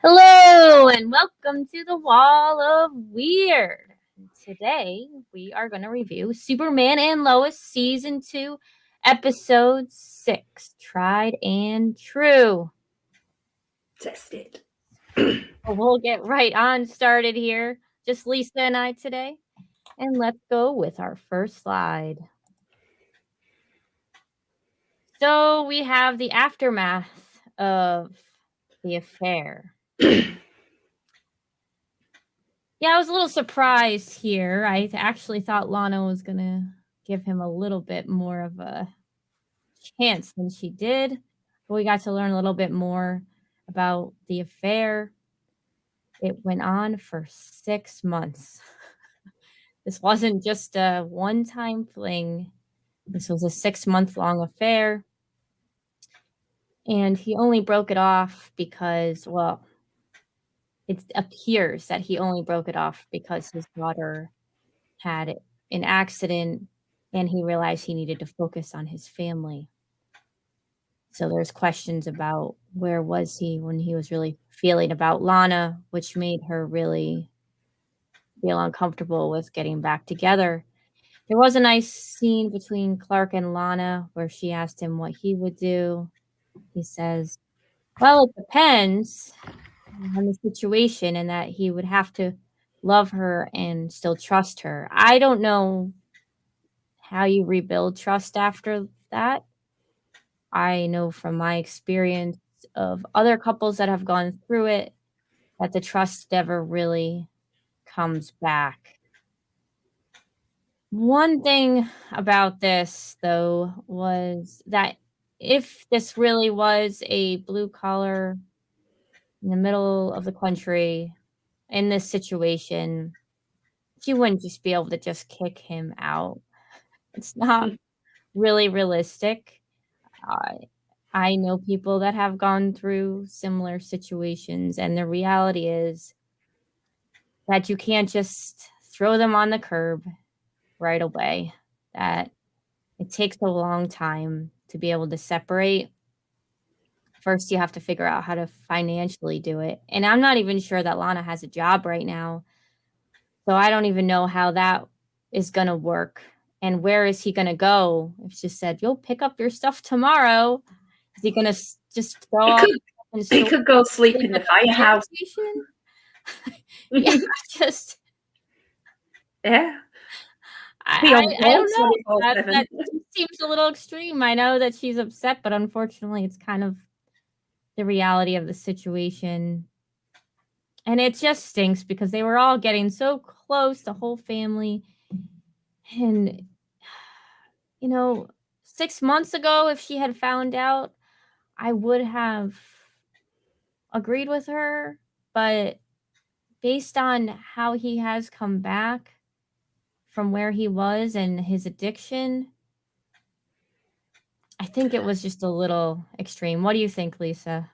Hello and welcome to the Wall of Weird. Today we are going to review Superman and Lois Season 2, Episode 6, Tried and True. Test it. We'll get right on started here. Just Lisa and I today. And let's go with our first slide. So we have the aftermath of the affair. Yeah, I was a little surprised here. I actually thought Lana was going to give him a little bit more of a chance than she did. But we got to learn a little bit more about the affair. It went on for 6 months. This wasn't just a one-time fling. This was a 6-month-long affair. And he only broke it off because, well, it appears that he only broke it off because his daughter had an accident and he realized he needed to focus on his family. So there's questions about where was he when he was really feeling about Lana, which made her really feel uncomfortable with getting back together. There was a nice scene between Clark and Lana where she asked him what he would do. He says, well, it depends on the situation, and that he would have to love her and still trust her. I don't know how you rebuild trust after that. I know from my experience of other couples that have gone through it that the trust never really comes back. One thing about this, though, was that if this really was a blue collar in the middle of the country in this situation, she wouldn't just be able to just kick him out. It's not really realistic. I know people that have gone through similar situations, and the reality is that you can't just throw them on the curb right away. That it takes a long time to be able to separate. First, you have to figure out how to financially do it. And I'm not even sure that Lana has a job right now. So I don't even know how that is going to work. And where is he going to go? If she said, you'll pick up your stuff tomorrow. Is he going to just go off? He could go sleep in the firehouse. Yeah, just. Yeah. I don't know. That seems a little extreme. I know that she's upset, but unfortunately, it's kind of the reality of the situation. And it just stinks because they were all getting so close, the whole family. And, 6 months ago, if she had found out, I would have agreed with her. But based on how he has come back from where he was and his addiction, I think it was just a little extreme. What do you think, Lisa?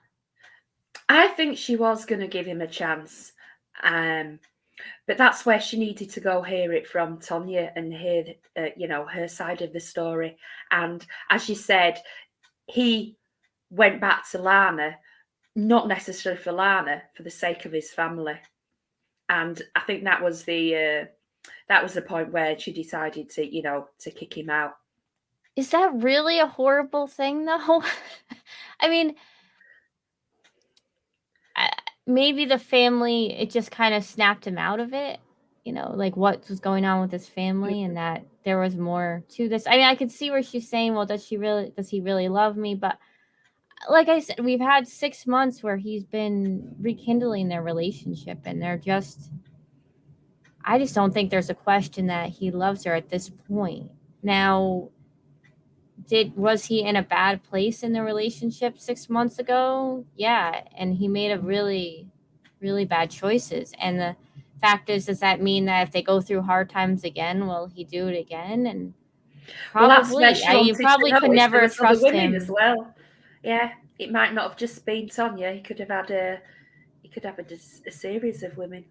I think she was going to give him a chance. But that's where she needed to go hear it from Tonya and hear, her side of the story. And as you said, he went back to Lana, not necessarily for Lana, for the sake of his family. And I think that was the point where she decided to kick him out. Is that really a horrible thing, though? I mean, maybe the family, it just kind of snapped him out of it, like what was going on with his family, and that there was more to this. I mean, I could see where she's saying, well, does he really love me? But like I said, we've had 6 months where he's been rekindling their relationship, and I just don't think there's a question that he loves her at this point. Now, was he in a bad place in the relationship 6 months ago? Yeah, and he made a really, really bad choices. And the fact is, does that mean that if they go through hard times again, will he do it again? And probably. You probably could never trust him as well. Yeah, it might not have just been Tonya. He could have had a series of women,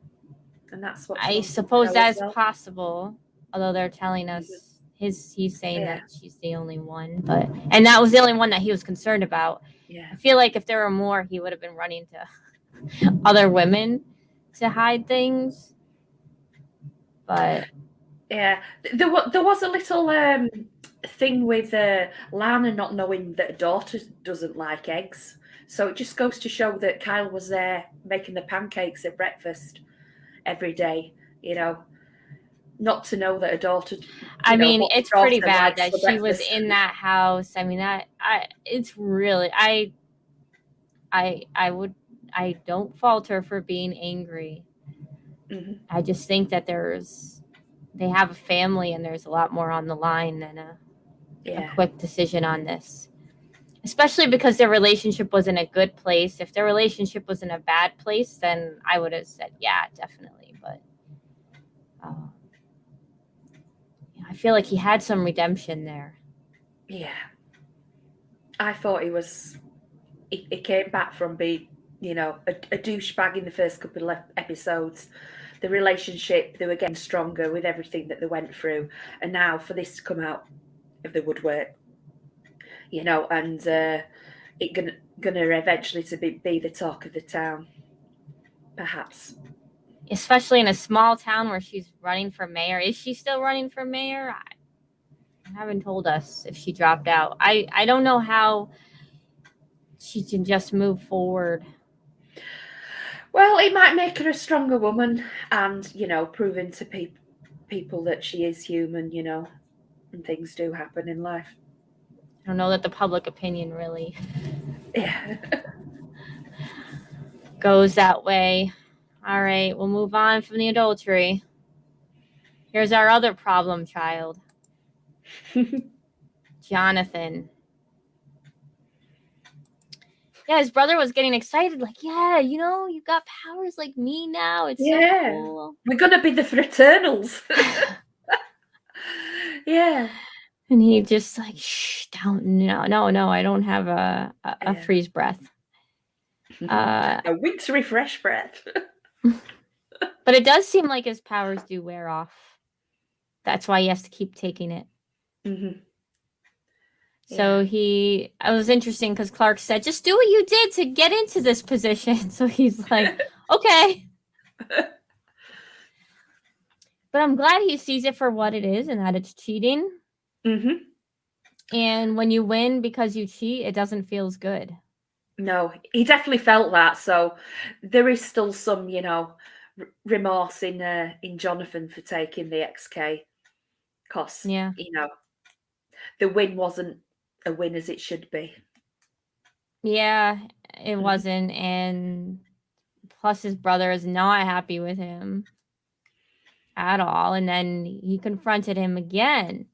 and that's what I suppose that is possible. Although they're telling us he's saying that she's the only one, and that was the only one that he was concerned about. Yeah. I feel like if there were more, he would have been running to other women to hide things. But Yeah, there was a little thing with Lana not knowing that her daughter doesn't like eggs. So it just goes to show that Kyle was there making the pancakes at breakfast every day, you know, not to know that her daughter, I mean, what it's her pretty daughter bad likes that for she was breakfast. in that house. I mean, it's really, I don't fault her for being angry. Hmm. I just think that they have a family and there's a lot more on the line than a Yeah, quick decision on this. Especially because their relationship was in a good place. If their relationship was in a bad place, then I would have said, yeah, definitely. But uh, I feel like he had some redemption there. yeah. I thought he came back from being, a douchebag in the first couple of episodes. The relationship, they were getting stronger with everything that they went through, and now for this to come out of the woodwork, and it gonna eventually to be the talk of the town, perhaps. Especially in a small town where she's running for mayor. Is she still running for mayor? I haven't told us if she dropped out. I don't know how she can just move forward. Well, it might make her a stronger woman, and proving to people that she is human, and things do happen in life. I don't know that the public opinion really Yeah. goes that way. All right, we'll move on from the adultery. Here's our other problem child, Jonathan. Yeah, his brother was getting excited, like, yeah, you got powers like me now. It's so Yeah. cool. We're gonna be the Fraternals. Yeah. And he just like, shh, don't, no, I don't have a Yeah. freeze breath. A wintry fresh breath. But it does seem like his powers do wear off. That's why he has to keep taking it. Hmm. So Yeah. I was interesting because Clark said, just do what you did to get into this position. So he's like, okay. But I'm glad he sees it for what it is and that it's cheating. Hmm. And when you win because you cheat, it doesn't feel as good. No, he definitely felt that. So there is still some, remorse in Jonathan for taking the XK, because Yeah. the win wasn't a win as it should be. Yeah, it Hmm. wasn't. And plus, his brother is not happy with him at all. And then he confronted him again.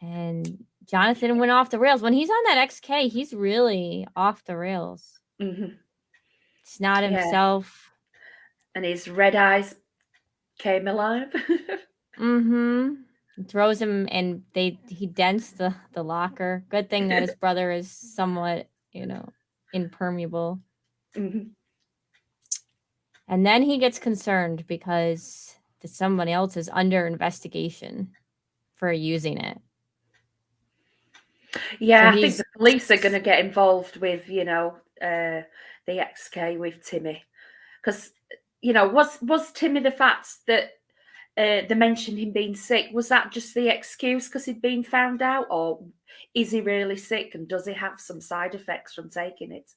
And Jonathan went off the rails. When he's on that XK, he's really off the rails. Hmm. It's not Yeah, himself. and his red eyes came alive. Mm-hmm. Throws him and he dents the locker. Good thing that his brother is somewhat, impermeable. Hmm. And then he gets concerned because somebody else is under investigation for using it. So Yeah, I think he's the police are going to get involved with, the XK with Timmy, because was Timmy the fact that they mentioned him being sick? Was that just the excuse because he'd been found out, or is he really sick and does he have some side effects from taking it?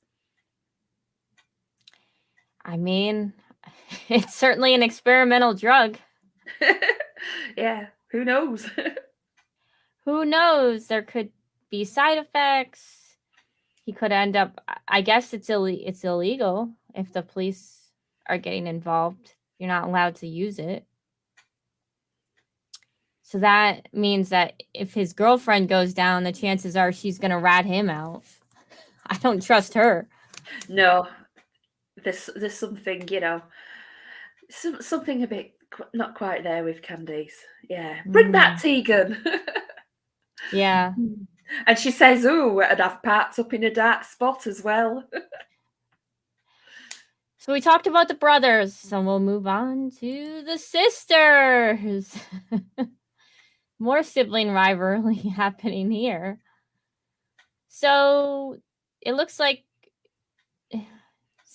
I mean, it's certainly an experimental drug. Yeah, who knows? Who knows? There could be side effects. He could end up. I guess it's illegal if the police are getting involved. You're not allowed to use it. So that means that if his girlfriend goes down, the chances are she's going to rat him out. I don't trust her. No, there's something, something a bit not quite there with Candice. Yeah, bring back Mm, Tegan. yeah. And she says, "Ooh, and I've parked up in a dark spot as well." So we talked about the brothers, so we'll move on to the sisters. More sibling rivalry happening here. So it looks like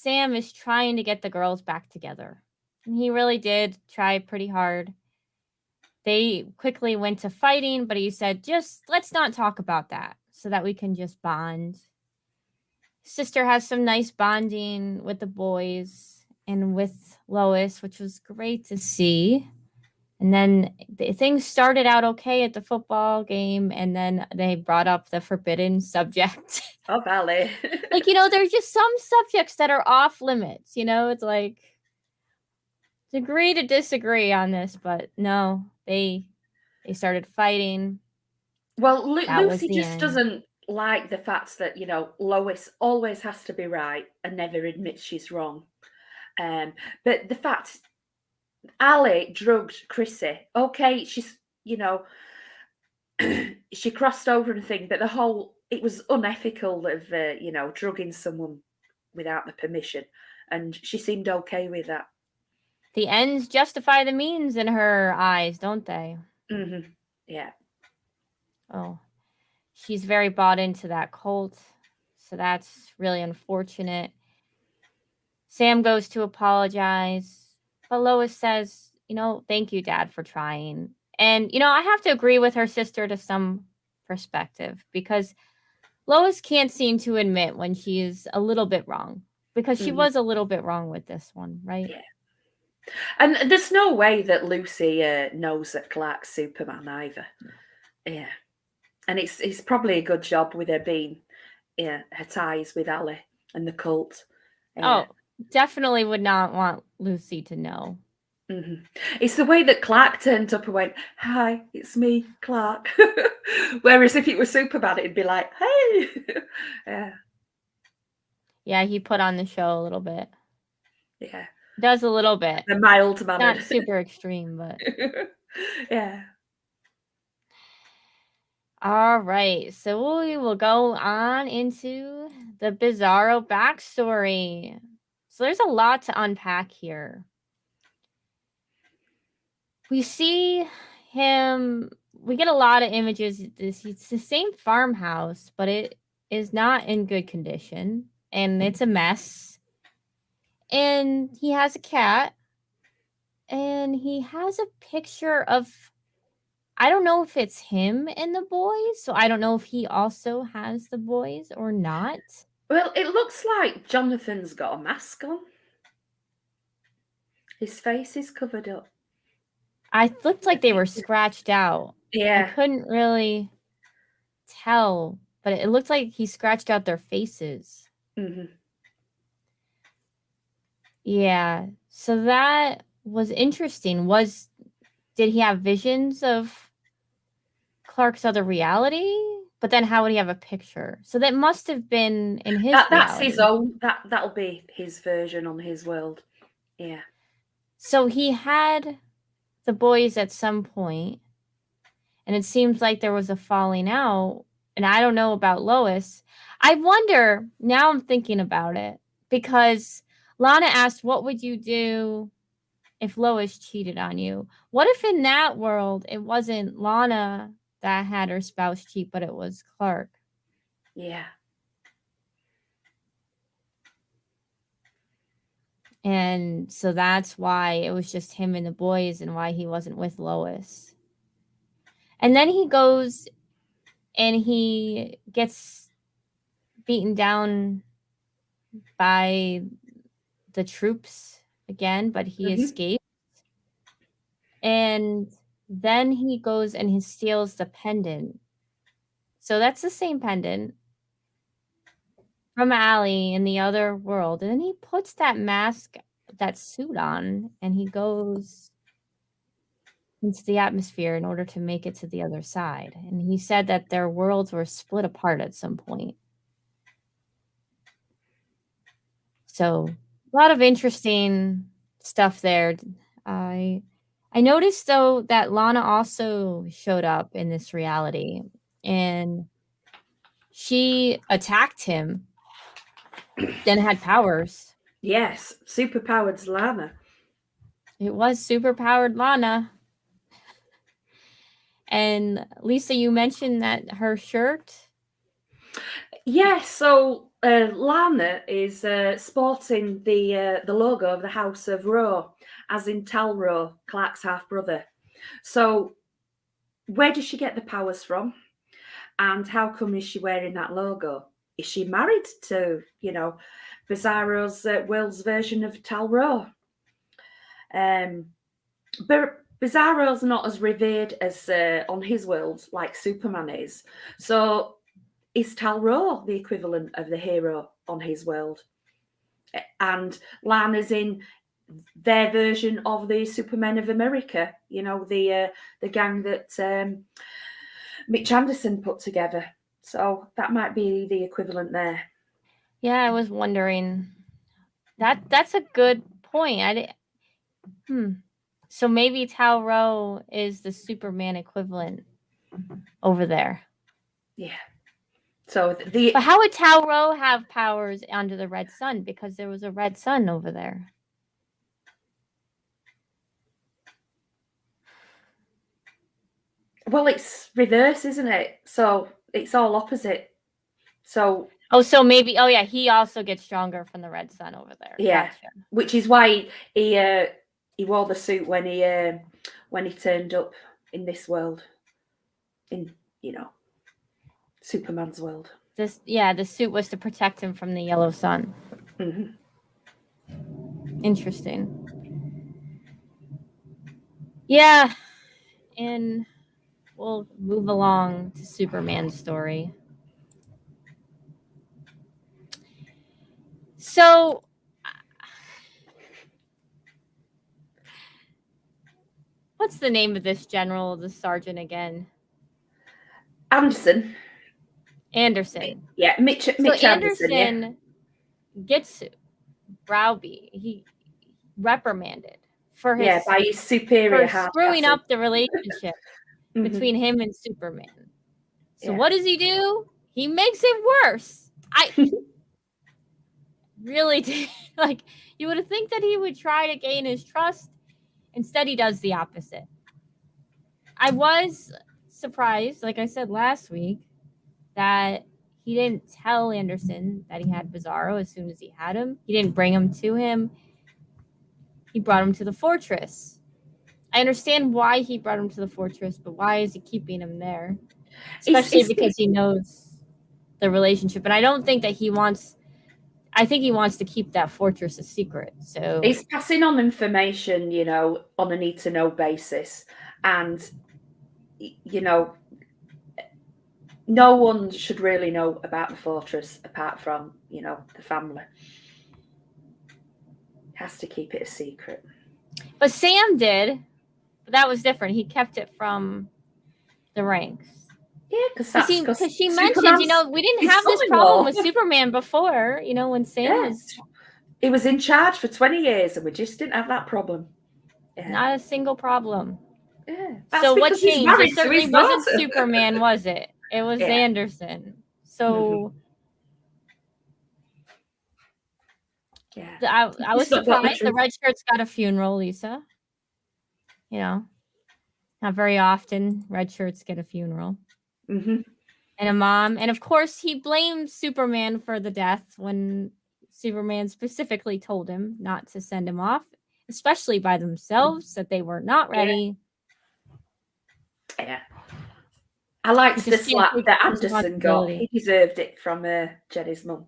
Sam is trying to get the girls back together. And he really did try pretty hard. They quickly went to fighting, but he said, just let's not talk about that so that we can just bond. Sister has some nice bonding with the boys and with Lois, which was great to see. And then things started out okay at the football game, and then they brought up the forbidden subject. Oh, Valley. Like, there's just some subjects that are off limits, it's like agree to disagree on this, but no, they started fighting. Well, That was Lucy the just end. doesn't like the fact that, Lois always has to be right and never admits she's wrong. But the fact Ali drugged Chrissy, okay, she's, she crossed over and thing, but it was unethical of, drugging someone without the permission. And she seemed okay with that. The ends justify the means in her eyes, don't they? Mm-hmm. Yeah. Oh, she's very bought into that cult. So that's really unfortunate. Sam goes to apologize, but Lois says, thank you, Dad, for trying. And, I have to agree with her sister to some perspective because Lois can't seem to admit when she is a little bit wrong because she Mm-hmm. was a little bit wrong with this one, right? Yeah. And there's no way that Lucy knows that Clark's Superman either. Yeah. And it's probably a good job with her being, her ties with Ali and the cult. Yeah. Oh, definitely would not want Lucy to know. Mm-hmm. It's the way that Clark turned up and went, "Hi, it's me, Clark." Whereas if it was Superman, it'd be like, "Hey." Yeah. Yeah, he put on the show a little bit. Yeah. Does a little bit. A mild mannered. Not super extreme, but Yeah. all right. So we will go on into the Bizarro backstory. So there's a lot to unpack here. We see him, we get a lot of images. It's the same farmhouse, but it is not in good condition and it's a mess. And he has a cat and he has a picture of, I don't know if it's him and the boys, so I don't know if he also has the boys or not. Well, it looks like Jonathan's got a mask on. His face is covered up. I looked like they were scratched out. I Yeah. couldn't really tell, but it looked like he scratched out their faces. Mm-hmm. Yeah. So that was interesting. Did he have visions of Clark's other reality? But then how would he have a picture? So that must have been in his That's his reality. own. That'll be his version on his world. Yeah. So he had the boys at some point, and it seems like there was a falling out. And I don't know about Lois. I wonder, now I'm thinking about it, because Lana asked, what would you do if Lois cheated on you? What if in that world it wasn't Lana that had her spouse cheat, but it was Clark? Yeah. And so that's why it was just him and the boys and why he wasn't with Lois. And then he goes and he gets beaten down by the troops again, but he Mm-hmm. escapes. And then he goes and he steals the pendant. So that's the same pendant from Allie in the other world. And then he puts that mask, that suit on, and he goes into the atmosphere in order to make it to the other side. And he said that their worlds were split apart at some point. So a lot of interesting stuff there. I I noticed though that Lana also showed up in this reality and she attacked him, then had powers. Yes. Superpowered Lana. It was superpowered Lana. And Lisa, you mentioned that her shirt. Yeah. So Lana is sporting the logo of the House of Roe, as in Tal Roe, Clark's half brother. So, where does she get the powers from? And how come is she wearing that logo? Is she married to, Bizarro's world's version of Tal Roe? But Bizarro's not as revered as on his world like Superman is. So is Tal Roe the equivalent of the hero on his world? And Lana's in their version of the Supermen of America, the gang that Mitch Anderson put together. So that might be the equivalent there. Yeah, I was wondering. That's a good point. So maybe Tal Roe is the Superman equivalent over there. Yeah. So but how would Tal Roe have powers under the red sun? Because there was a red sun over there. Well, it's reverse, isn't it? So it's all opposite. So so maybe he also gets stronger from the red sun over there. Yeah, gotcha. Which is why he wore the suit when he turned up in this world, in Superman's world. The suit was to protect him from the yellow sun. Mm-hmm. Interesting. Yeah, and we'll move along to Superman's story. So, what's the name of this general, the sergeant again? Anderson. Yeah, Mitch Anderson gets browbeat. He reprimanded for his by his superior for screwing up the relationship between him and Superman. So what does he do? He makes it worse. I really did. Like, you would think that he would try to gain his trust. Instead, he does the opposite. I was surprised, like I said last week, that he didn't tell Anderson that he had Bizarro as soon as he had him. He didn't bring him to him. He brought him to the fortress. I understand why he brought him to the fortress, but why is he keeping him there? Especially because he knows the relationship. And I don't think that he wants... I think he wants to keep that fortress a secret. So he's passing on information, on a need-to-know basis. And, no one should really know about the fortress apart from, the family. Has to keep it a secret. But Sam did. But that was different. He kept it from the ranks. Yeah, because she mentioned, we didn't have this problem with Superman before, when Sam was... He was in charge for 20 years and we just didn't have that problem. Yeah. Not a single problem. Yeah. So what changed? It certainly wasn't Superman, was it? It was Anderson. So I was surprised the red shirts got a funeral, Lisa. Not very often red shirts get a funeral. Mm-hmm. And a mom. And of course, he blamed Superman for the death when Superman specifically told him not to send him off, especially by themselves, that they were not ready. Yeah. I liked the slap that Anderson got. He deserved it from Jenny's mum.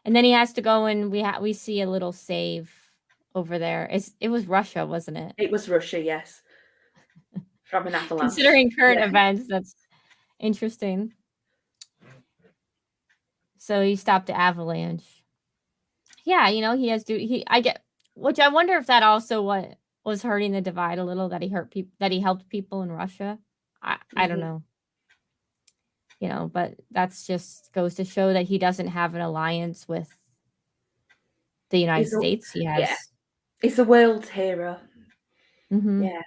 And then he has to go and we see a little save over there. It was Russia, wasn't it? It was Russia, yes. From an avalanche. Considering current events, that's interesting. So he stopped the avalanche. Yeah, he has to. Which I wonder if that also what was hurting the divide a little, that he helped people in Russia. I don't know. But that's just goes to show that he doesn't have an alliance with the United States. He has. Yeah. He's a world hero. Mm-hmm. Yeah.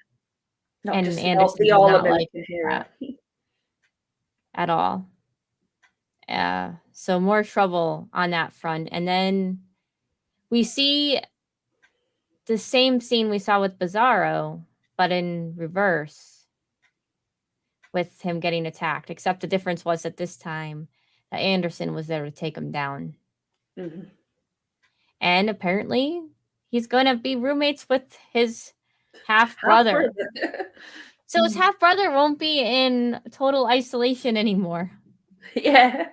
Not and just Anderson the all-American hero. At all. So more trouble on that front. And then we see the same scene we saw with Bizarro, but in reverse, with him getting attacked. Except the difference was that this time, that Anderson was there to take him down. Mhm. And apparently, he's gonna be roommates with his Half half-brother. brother. So his half-brother won't be in total isolation anymore. Yeah.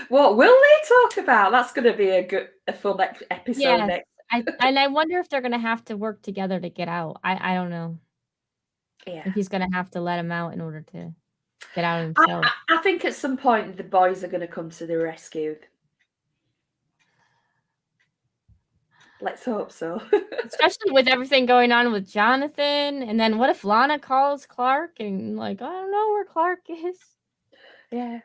What will they talk about? That's gonna be a fun episode Yes, next. I wonder if they're gonna have to work together to get out. I don't know Yeah. if he's gonna have to let him out in order to get out I himself. I I think at some point the boys are gonna come to the rescue. Let's hope so. Especially with everything going on with Jonathan, and then what if Lana calls Clark and, like, "I don't know where Clark is." Yeah.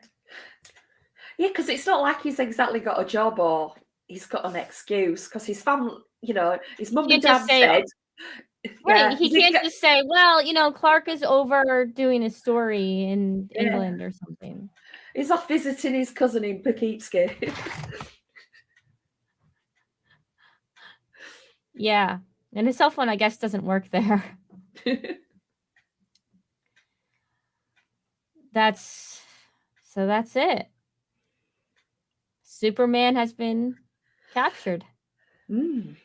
Yeah, because it's not like he's exactly got a job or he's got an excuse. Because his family, his He mum and can't dad just say said, right, yeah, he can't just say, "Well, Clark is over doing a story in yeah, England or something." he's off visiting his cousin in Poughkeepsie. Yeah, and his cell phone, I guess, doesn't work there. That's that's it. Superman has been captured Mm,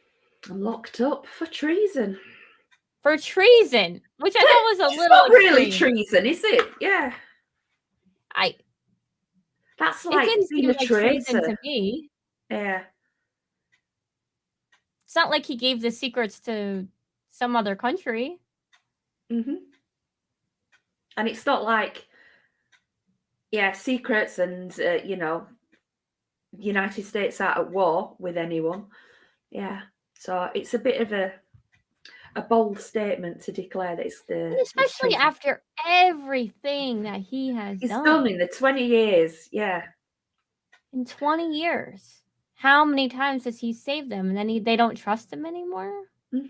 I'm locked up for treason. for treason, which I thought was a It's little not really extreme. treason, is it? Yeah, I that's It like didn't being seem a like treason traitor. to me. Yeah. It's not like he gave the secrets to some other country. Hmm. And it's not like, yeah, secrets and, United States are at war with anyone. Yeah. So it's a bit of a bold statement to declare that And it's especially treason. after everything that he has It's done done in the 20 years. Yeah. in 20 years. How many times has he saved them and then they don't trust him anymore? Hmm.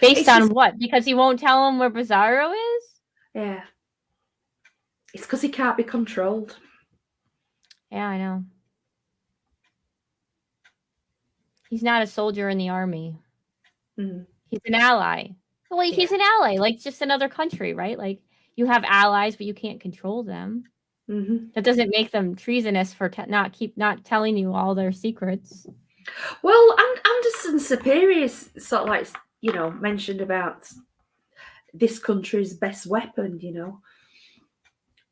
Based It's on just, what? Because he won't tell him where Bizarro is? yeah. It's because he can't be controlled. Yeah, I know. He's not a soldier in the army. Mm. He's an ally. Well, Yeah. he's an ally, like just another country, right? Like you have allies, but you can't control them. Hmm. That doesn't make them treasonous for not telling you all their secrets. Well, and Anderson's superiors sort of like, mentioned about this country's best weapon.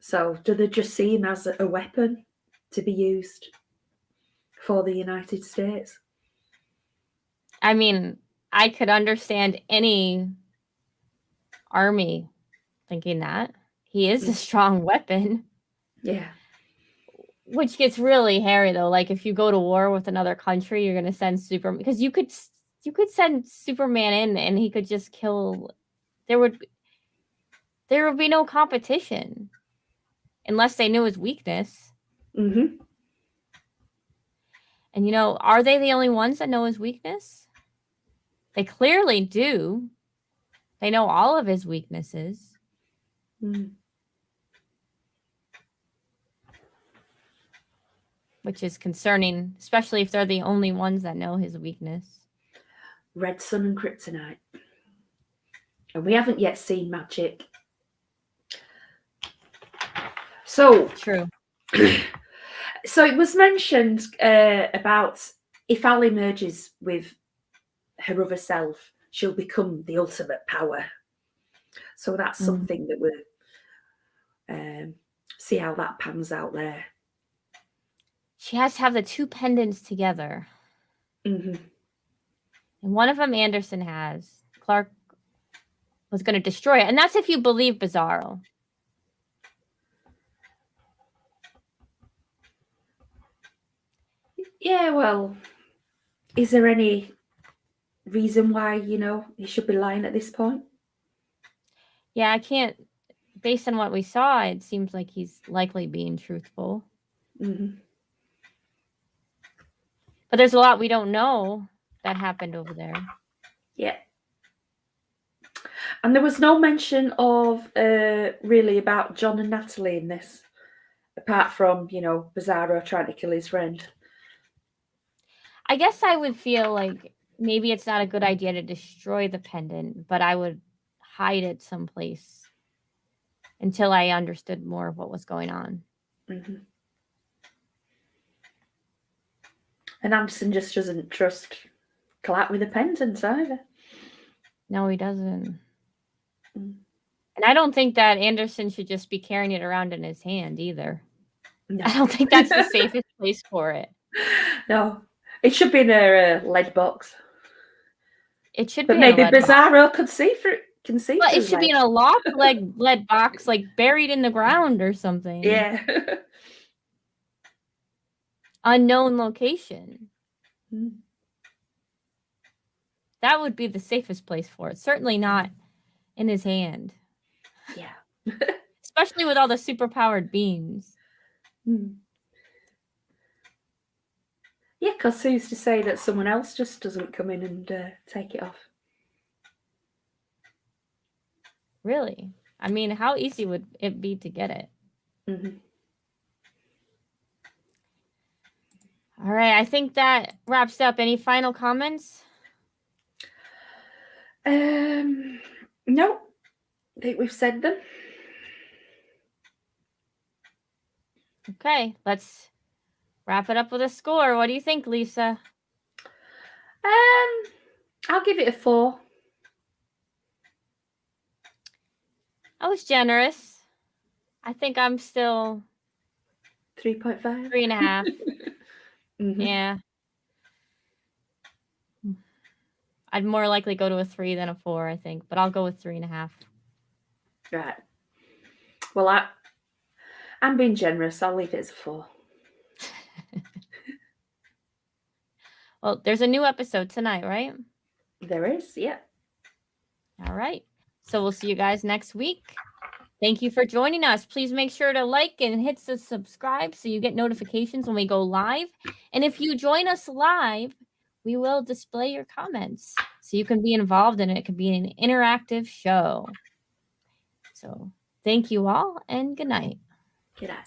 So do they just see him as a weapon to be used for the United States? I mean, I could understand any army thinking that. He is a Mm. strong weapon, Yeah. which gets really hairy though. Like if you go to war with another country, you're going to send Superman because you could send Superman in and he could just kill there would there would be no competition unless they knew his weakness. Hmm. And are they the only ones that know his weakness? They clearly do. They know all of his weaknesses. Mm. Which is concerning, especially if they're the only ones that know his weakness. Red Sun and Kryptonite. And we haven't yet seen magic. So, True. so it was mentioned about if Ali merges with her other self, she'll become the ultimate power. So that's Mm. something that we'll see how that pans out there. She has to have the two pendants together. Hmm. And one of them Anderson has. Clark was going to destroy it. And that's if you believe Bizarro. Yeah, well, is there any reason why, he should be lying at this point? Yeah, I can't. Based on what we saw, it seems like he's likely being truthful. Hmm. But there's a lot we don't know that happened over there. Yeah. And there was no mention of really about John and Natalie in this, apart from, Bizarro trying to kill his friend. I guess I would feel like maybe it's not a good idea to destroy the pendant, but I would hide it someplace until I understood more of what was going on. Mm-hmm. And Anderson just doesn't trust Clark with the penance either. No, he doesn't. Mm. And I don't think that Anderson should just be carrying it around in his hand either. No. I don't think that's the safest place for it. No. It should be in a lead box. It should But be in a maybe lead box. Bizarro could see through. Can see Well, through it should be lead. in a locked lead box, like buried in the ground or something. Yeah. Unknown location. Mm. That would be the safest place for it. Certainly not in his hand. Yeah. Especially with all the superpowered beams. Mm. Yeah, because who's to say that someone else just doesn't come in and take it off? Really? I mean, how easy would it be to get it? Mm-hmm. All right, I think that wraps up. Any final comments? No. I think we've said them. Okay, let's wrap it up with a score. What do you think, Lisa? I'll give it a 4. I was generous. I think I'm still 3.5. 3.5. Mm-hmm. Yeah. I'd more likely go to a 3 than a 4, I think, but I'll go with 3.5. Right. Well, I'm being generous. I'll leave it as a 4. Well, there's a new episode tonight, right? There is, yeah. All right. So we'll see you guys next week. Thank you for joining us. Please make sure to like and hit the subscribe so you get notifications when we go live. And if you join us live, we will display your comments so you can be involved in it. It could be an interactive show. So thank you all and good night. Good night.